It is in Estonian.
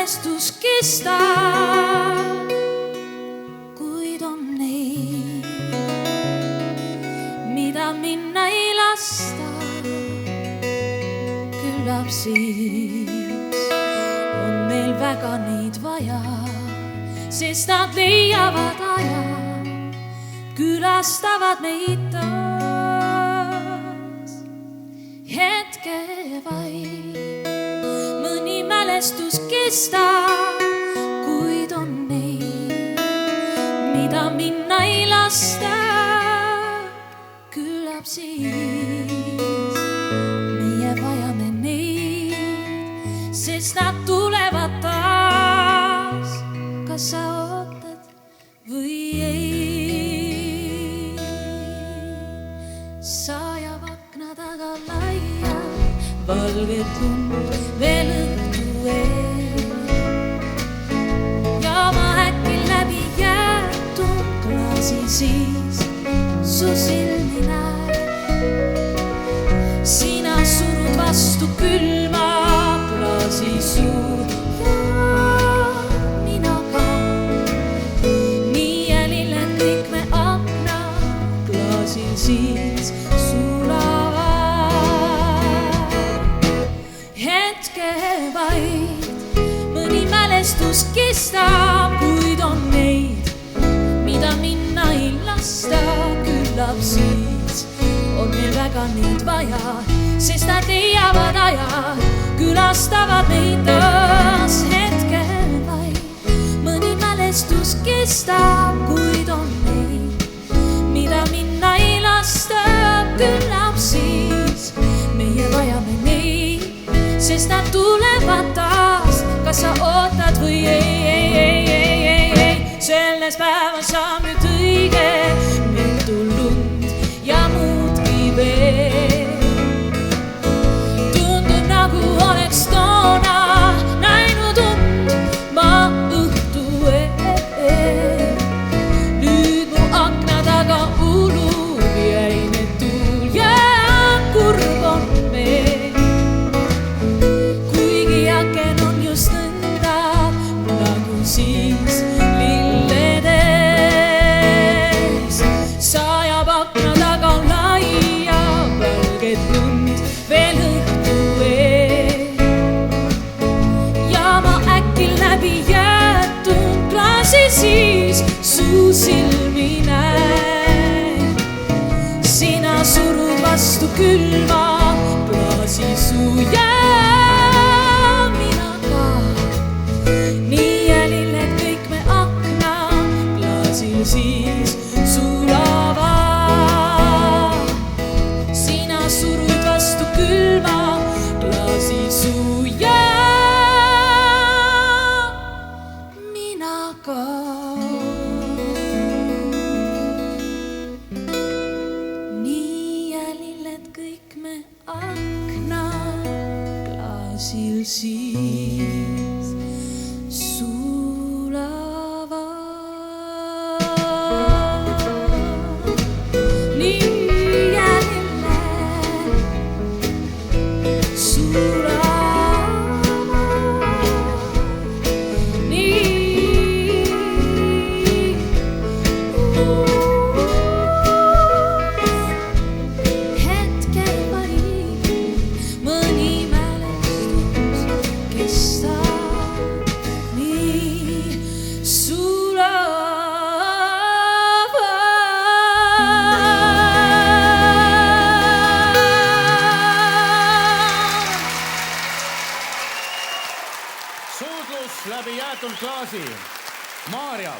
mälestus kestab, kuid on neid, mida minna ei lasta. Küllap siis on meil väga neid vaja, sest nad leiavad aja, külastavad meid taas. Hetke vaid, mõni mälestus kestab, kuid on neid, mida minna ei lasta. Küllap siis meie vajame neid, sest nad tulevad taas. Kas sa ootad või ei? Sajab akna taga laia valget lund veel õhtu eel. Ja ma äkki läbi jäetud klaasi siis su silmi näen. Sina surud vastu külma klaasi suu ja mina ka. Nii ja lilled kõik me akna klaasil siis sulavad. Hetke vaid, mõni mälestus kestab, kuid on neid, mida minna ei lasta. Küllap siis on meil väga neid vaja, sest nad leiavad aja, külastavad meid taas. Hetke vaid, mõni mälestus kestab, kuid on neid, mida minna ei lasta. Küllap siis meie vajame neid, sest nad tulevad taas. Kas sa ootad või ei? Selles päevas saab nüüd õige mitu lund ja muudki veel. Tundub nagu oleks toona näinud und ma õhtu eel. Nüüd mu akna taga ulub jäine tuul ja kurb on meil. Kuigi aken on just nõnda nagu siis lilledes. Sajab akna taga laia valget lund veel õhtu eel. Ja ma äkki läbi jäetud klaasi siis su silmi näen. Sina surud vastu külma klaasi suu ja mina ka. Nii ja lilled kõik me akna klaasil siis sulavad. Sina surud vastu külma klaasi suu ja mina ka. Nii ja lilled kõik me akna klaasil siis sulavad. Nii ja lilled sulavad. Nii. Hetke vaid, mõni mälestus kestab, nii sulavad. Suudlus läbi jäetud klaasi. Maarja.